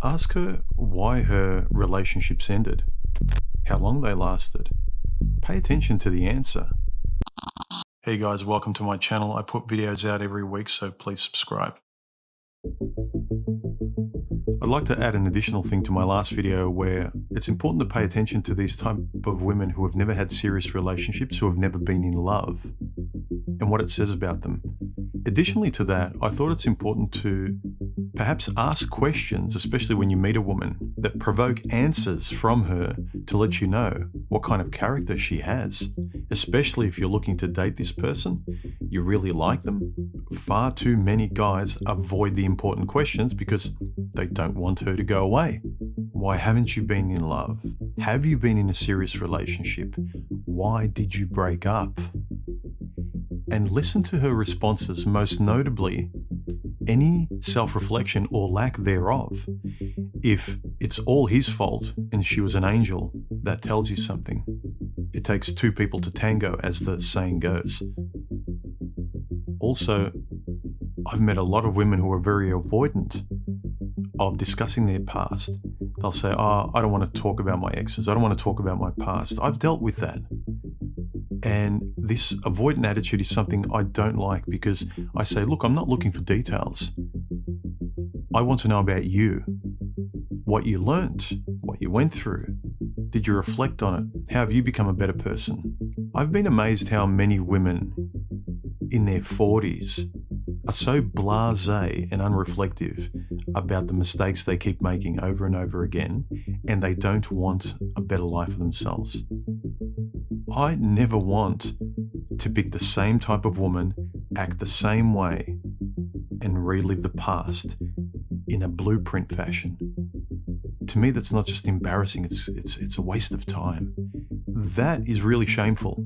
Ask her why her relationships ended, how long they lasted. Pay attention to the answer. Hey guys, welcome to my channel. I put videos out every week, so please subscribe. I'd like to add an additional thing to my last video where it's important to pay attention to these type of women who have never had serious relationships, who have never been in love, and what it says about them. Additionally to that, I thought it's important to perhaps ask questions, especially when you meet a woman, that provoke answers from her to let you know what kind of character she has, especially if you're looking to date this person, you really like them. Far too many guys avoid the important questions because they don't want her to go away. Why haven't you been in love? Have you been in a serious relationship? Why did you break up? And listen to her responses, most notably any self-reflection or lack thereof. If it's all his fault and she was an angel, that tells you something. It takes two people to tango, as the saying goes. Also, I've met a lot of women who are very avoidant of discussing their past. They'll say, I don't want to talk about my exes. I don't want to talk about my past. I've dealt with that. And this avoidant attitude is something I don't like, because I say, look, I'm not looking for details. I want to know about you, what you learnt, what you went through. Did you reflect on it? How have you become a better person? I've been amazed how many women in their 40s are so blasé and unreflective about the mistakes they keep making over and over again, and they don't want a better life for themselves. I never want to pick the same type of woman, act the same way, and relive the past in a blueprint fashion. To me, that's not just embarrassing, it's a waste of time. That is really shameful,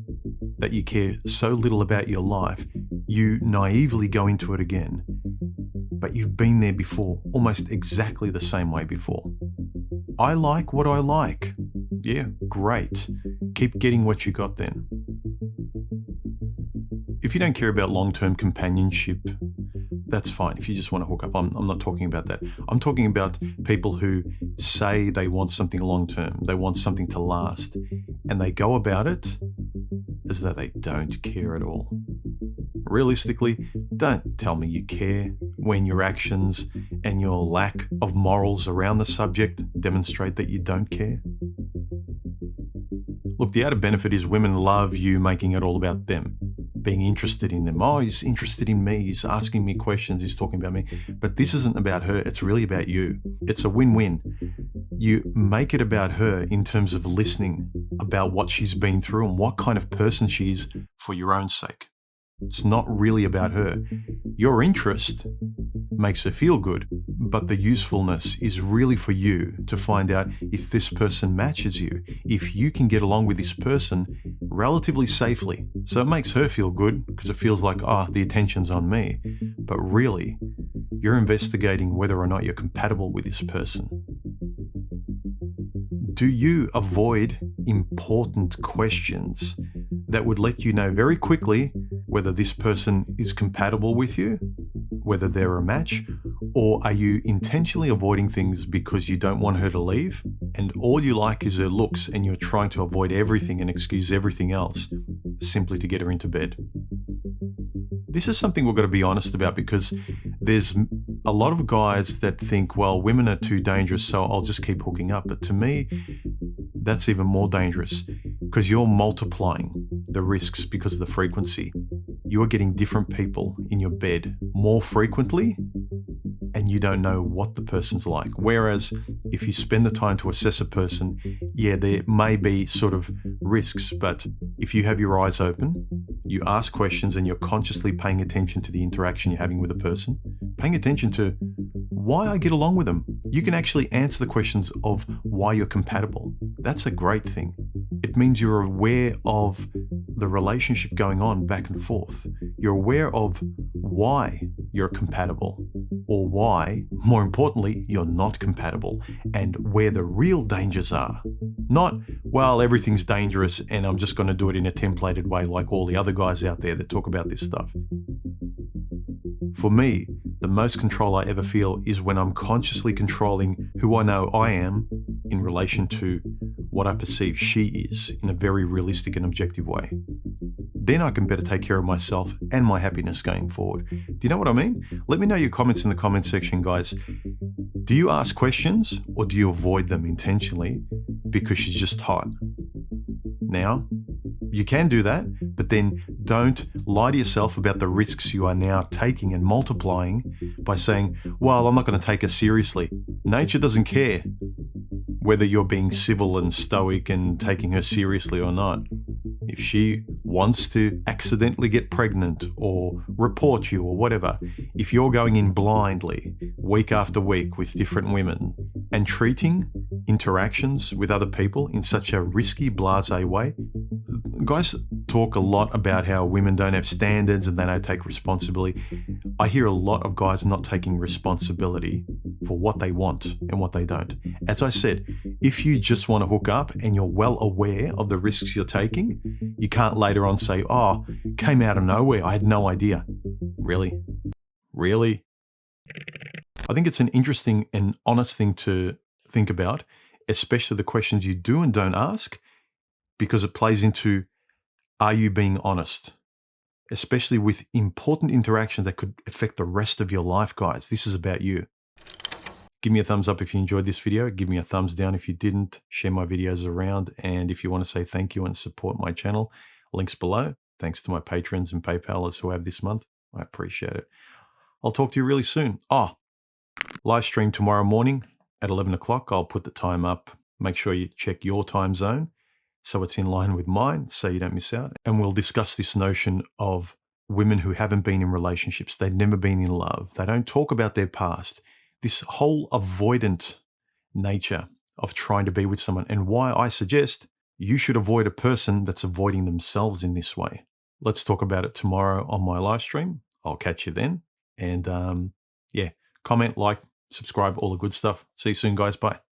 that you care so little about your life, you naively go into it again, but you've been there before, almost exactly the same way before. I like what I like. Yeah, great. Keep getting what you got then. If you don't care about long-term companionship, that's fine. If you just want to hook up, I'm not talking about that. I'm talking about people who say they want something long-term, they want something to last, and they go about it as though they don't care at all. Realistically, don't tell me you care when your actions and your lack of morals around the subject demonstrate that you don't care. Look, the added benefit is women love you making it all about them, being interested in them. Oh, he's interested in me, he's asking me questions, he's talking about me. But this isn't about her, it's really about you. It's a win-win. You make it about her in terms of listening about what she's been through and what kind of person she is for your own sake. It's not really about her. Your interest makes her feel good, but the usefulness is really for you to find out if this person matches you, if you can get along with this person relatively safely. So it makes her feel good because it feels like, the attention's on me. But really, you're investigating whether or not you're compatible with this person. Do you avoid important questions that would let you know very quickly whether this person is compatible with you, whether they're a match, or are you intentionally avoiding things because you don't want her to leave and all you like is her looks and you're trying to avoid everything and excuse everything else simply to get her into bed? This is something we've got to be honest about, because there's a lot of guys that think, well, women are too dangerous, so I'll just keep hooking up. But to me, that's even more dangerous, because you're multiplying the risks because of the frequency. You are getting different people in your bed more frequently, and you don't know what the person's like. Whereas if you spend the time to assess a person, yeah, there may be sort of risks, but if you have your eyes open, you ask questions and you're consciously paying attention to the interaction you're having with a person, paying attention to why I get along with them, you can actually answer the questions of why you're compatible. That's a great thing. It means you're aware of the relationship going on back and forth. You're aware of why you're compatible, or why, more importantly, you're not compatible, and where the real dangers are. Not, well, everything's dangerous and I'm just going to do it in a templated way like all the other guys out there that talk about this stuff. For me, The most control I ever feel is when I'm consciously controlling who I know I am in relation to what I perceive she is in a very realistic and objective way. Then I can better take care of myself and my happiness going forward. Do you know what I mean? Let me know your comments in the comment section, guys. Do you ask questions or do you avoid them intentionally because she's just hot? Now, you can do that, but then don't lie to yourself about the risks you are now taking and multiplying by saying, well, I'm not going to take her seriously. Nature doesn't care whether you're being civil and stoic and taking her seriously or not. If she wants to accidentally get pregnant or report you or whatever, if you're going in blindly week after week with different women and treating interactions with other people in such a risky, blasé way, guys talk a lot about how women don't have standards and they don't take responsibility. I hear a lot of guys not taking responsibility for what they want and what they don't. As I said, if you just want to hook up and you're well aware of the risks you're taking, you can't later on say, oh, came out of nowhere, I had no idea. Really? Really? I think it's an interesting and honest thing to think about, especially the questions you do and don't ask, because it plays into, are you being honest? Especially with important interactions that could affect the rest of your life, guys. This is about you. Give me a thumbs up if you enjoyed this video. Give me a thumbs down if you didn't. Share my videos around. And if you want to say thank you and support my channel, links below. Thanks to my patrons and PayPalers who I have this month. I appreciate it. I'll talk to you really soon. Live stream tomorrow morning at 11 o'clock. I'll put the time up. Make sure you check your time zone so it's in line with mine so you don't miss out. And we'll discuss this notion of women who haven't been in relationships. They've never been in love. They don't talk about their past. This whole avoidant nature of trying to be with someone, and why I suggest you should avoid a person that's avoiding themselves in this way. Let's talk about it tomorrow on my live stream. I'll catch you then. And yeah, comment, like, subscribe, all the good stuff. See you soon, guys. Bye.